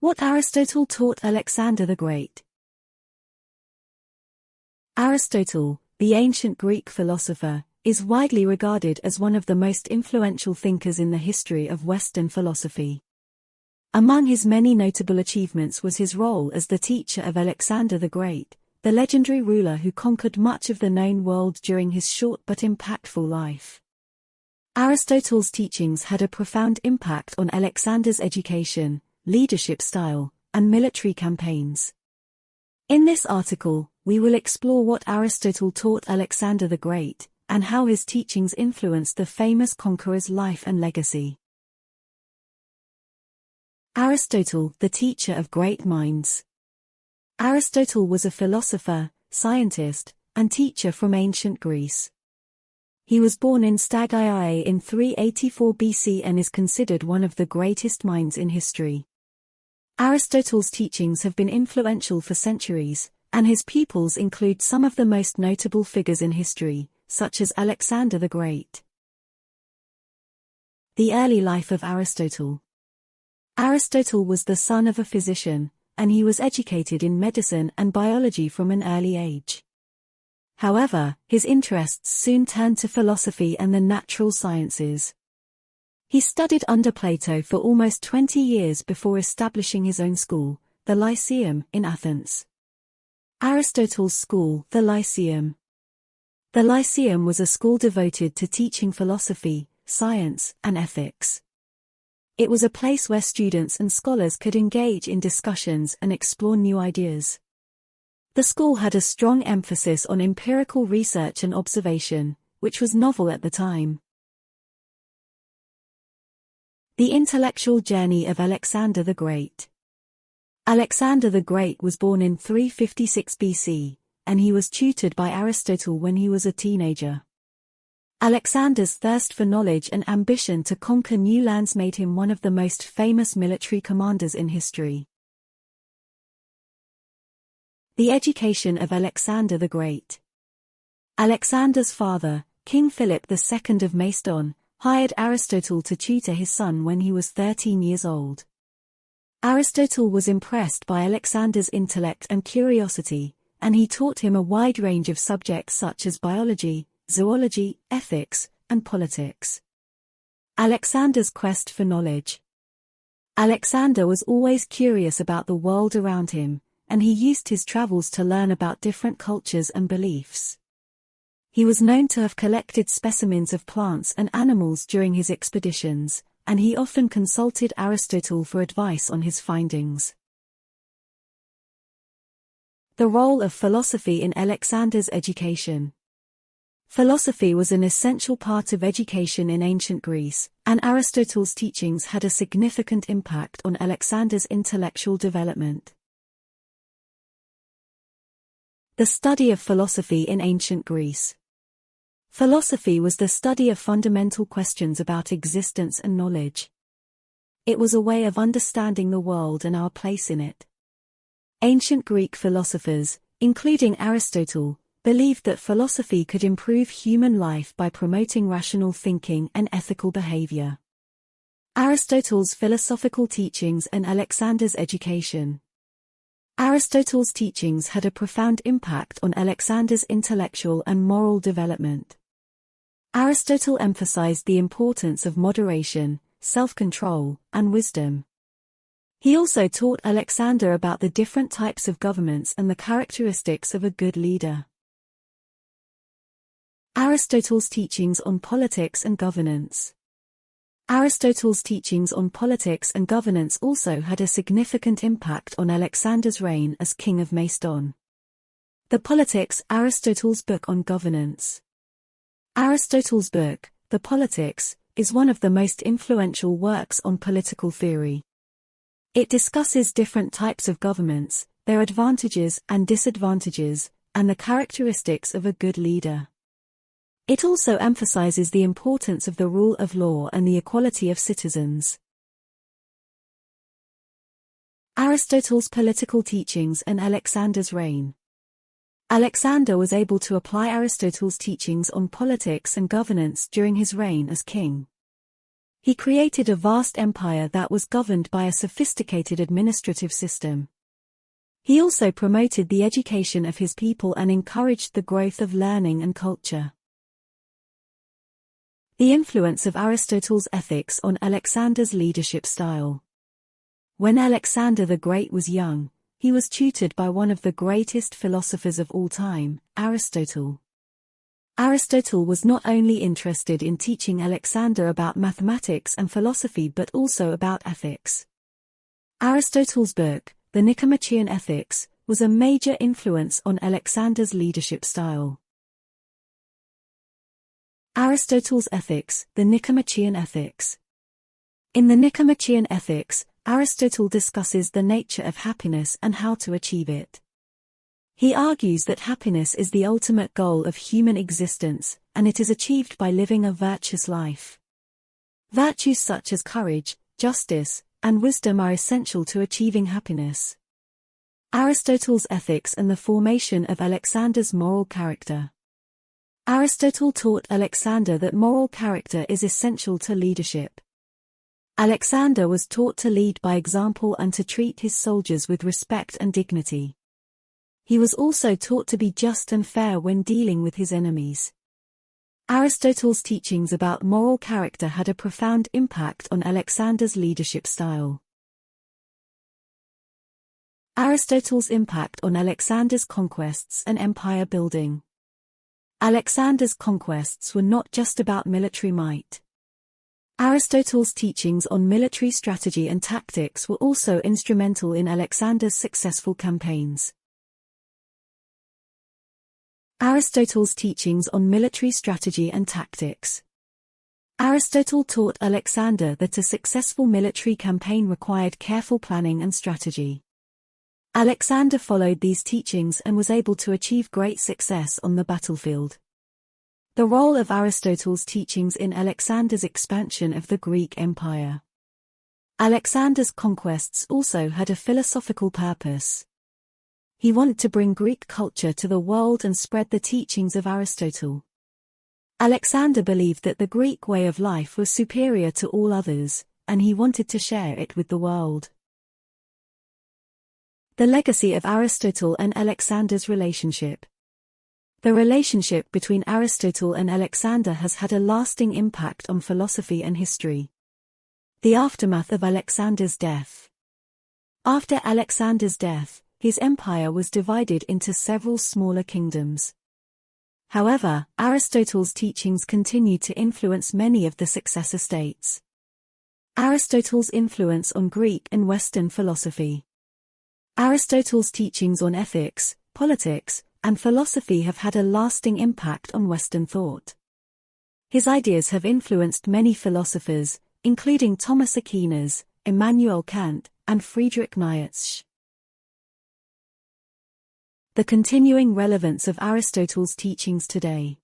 What Aristotle taught Alexander the Great. Aristotle, the ancient Greek philosopher, is widely regarded as one of the most influential thinkers in the history of Western philosophy. Among his many notable achievements was his role as the teacher of Alexander the Great, the legendary ruler who conquered much of the known world during his short but impactful life. Aristotle's teachings had a profound impact on Alexander's education, leadership style, and military campaigns. In this article, we will explore what Aristotle taught Alexander the Great, and how his teachings influenced the famous conqueror's life and legacy. Aristotle, the teacher of great minds. Aristotle was a philosopher, scientist, and teacher from ancient Greece. He was born in Stagii in 384 BC and is considered one of the greatest minds in history. Aristotle's teachings have been influential for centuries, and his pupils include some of the most notable figures in history, such as Alexander the Great. The early life of Aristotle. Aristotle was the son of a physician, and he was educated in medicine and biology from an early age. However, his interests soon turned to philosophy and the natural sciences. He studied under Plato for almost 20 years before establishing his own school, the Lyceum, in Athens. Aristotle's school, the Lyceum. The Lyceum was a school devoted to teaching philosophy, science, and ethics. It was a place where students and scholars could engage in discussions and explore new ideas. The school had a strong emphasis on empirical research and observation, which was novel at the time. The intellectual journey of Alexander the Great. Alexander the Great was born in 356 BC, and he was tutored by Aristotle when he was a teenager. Alexander's thirst for knowledge and ambition to conquer new lands made him one of the most famous military commanders in history. The education of Alexander the Great. Alexander's father, King Philip II of Macedon, hired Aristotle to tutor his son when he was 13 years old. Aristotle was impressed by Alexander's intellect and curiosity, and he taught him a wide range of subjects such as biology, zoology, ethics, and politics. Alexander's quest for knowledge. Alexander was always curious about the world around him, and he used his travels to learn about different cultures and beliefs. He was known to have collected specimens of plants and animals during his expeditions, and he often consulted Aristotle for advice on his findings. The role of philosophy in Alexander's education. Philosophy was an essential part of education in ancient Greece, and Aristotle's teachings had a significant impact on Alexander's intellectual development. The study of philosophy in ancient Greece. Philosophy was the study of fundamental questions about existence and knowledge. It was a way of understanding the world and our place in it. Ancient Greek philosophers, including Aristotle, believed that philosophy could improve human life by promoting rational thinking and ethical behavior. Aristotle's philosophical teachings and Alexander's education. Aristotle's teachings had a profound impact on Alexander's intellectual and moral development. Aristotle emphasized the importance of moderation, self-control, and wisdom. He also taught Alexander about the different types of governments and the characteristics of a good leader. Aristotle's teachings on politics and governance. Aristotle's teachings on politics and governance also had a significant impact on Alexander's reign as king of Macedon. The Politics, Aristotle's book on governance. Aristotle's book, The Politics, is one of the most influential works on political theory. It discusses different types of governments, their advantages and disadvantages, and the characteristics of a good leader. It also emphasizes the importance of the rule of law and the equality of citizens. Aristotle's political teachings and Alexander's reign. Alexander was able to apply Aristotle's teachings on politics and governance during his reign as king. He created a vast empire that was governed by a sophisticated administrative system. He also promoted the education of his people and encouraged the growth of learning and culture. The influence of Aristotle's ethics on Alexander's leadership style. When Alexander the Great was young, he was tutored by one of the greatest philosophers of all time, Aristotle. Aristotle was not only interested in teaching Alexander about mathematics and philosophy but also about ethics. Aristotle's book, The Nicomachean Ethics, was a major influence on Alexander's leadership style. Aristotle's Ethics, The Nicomachean Ethics. In the Nicomachean Ethics, Aristotle discusses the nature of happiness and how to achieve it. He argues that happiness is the ultimate goal of human existence, and it is achieved by living a virtuous life. Virtues such as courage, justice, and wisdom are essential to achieving happiness. Aristotle's Ethics and the formation of Alexander's moral character. Aristotle taught Alexander that moral character is essential to leadership. Alexander was taught to lead by example and to treat his soldiers with respect and dignity. He was also taught to be just and fair when dealing with his enemies. Aristotle's teachings about moral character had a profound impact on Alexander's leadership style. Aristotle's impact on Alexander's conquests and empire building. Alexander's conquests were not just about military might. Aristotle's teachings on military strategy and tactics were also instrumental in Alexander's successful campaigns. Aristotle's teachings on military strategy and tactics. Aristotle taught Alexander that a successful military campaign required careful planning and strategy. Alexander followed these teachings and was able to achieve great success on the battlefield. The role of Aristotle's teachings in Alexander's expansion of the Greek Empire. Alexander's conquests also had a philosophical purpose. He wanted to bring Greek culture to the world and spread the teachings of Aristotle. Alexander believed that the Greek way of life was superior to all others, and he wanted to share it with the world. The legacy of Aristotle and Alexander's relationship. The relationship between Aristotle and Alexander has had a lasting impact on philosophy and history. The aftermath of Alexander's death. After Alexander's death, his empire was divided into several smaller kingdoms. However, Aristotle's teachings continued to influence many of the successor states. Aristotle's influence on Greek and Western philosophy. Aristotle's teachings on ethics, politics, and philosophy have had a lasting impact on Western thought. His ideas have influenced many philosophers, including Thomas Aquinas, Immanuel Kant, and Friedrich Nietzsche. The continuing relevance of Aristotle's teachings today.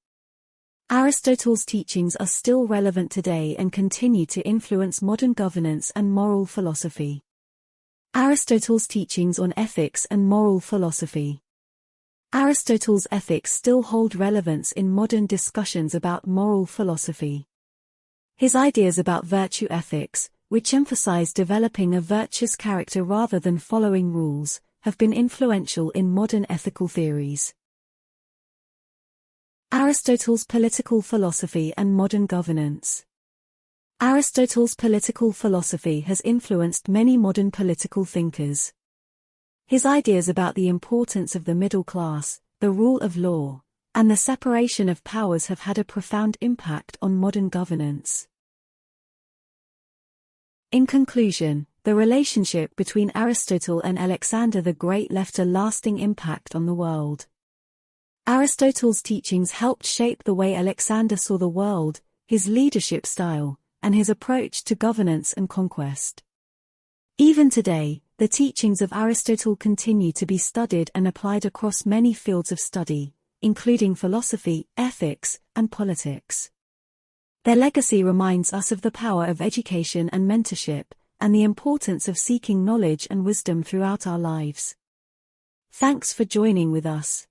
Aristotle's teachings are still relevant today and continue to influence modern governance and moral philosophy. Aristotle's teachings on ethics and moral philosophy. Aristotle's ethics still hold relevance in modern discussions about moral philosophy. His ideas about virtue ethics, which emphasize developing a virtuous character rather than following rules, have been influential in modern ethical theories. Aristotle's political philosophy and modern governance. Aristotle's political philosophy has influenced many modern political thinkers. His ideas about the importance of the middle class, the rule of law, and the separation of powers have had a profound impact on modern governance. In conclusion, the relationship between Aristotle and Alexander the Great left a lasting impact on the world. Aristotle's teachings helped shape the way Alexander saw the world, his leadership style, and his approach to governance and conquest. Even today, the teachings of Aristotle continue to be studied and applied across many fields of study, including philosophy, ethics, and politics. Their legacy reminds us of the power of education and mentorship, and the importance of seeking knowledge and wisdom throughout our lives. Thanks for joining with us.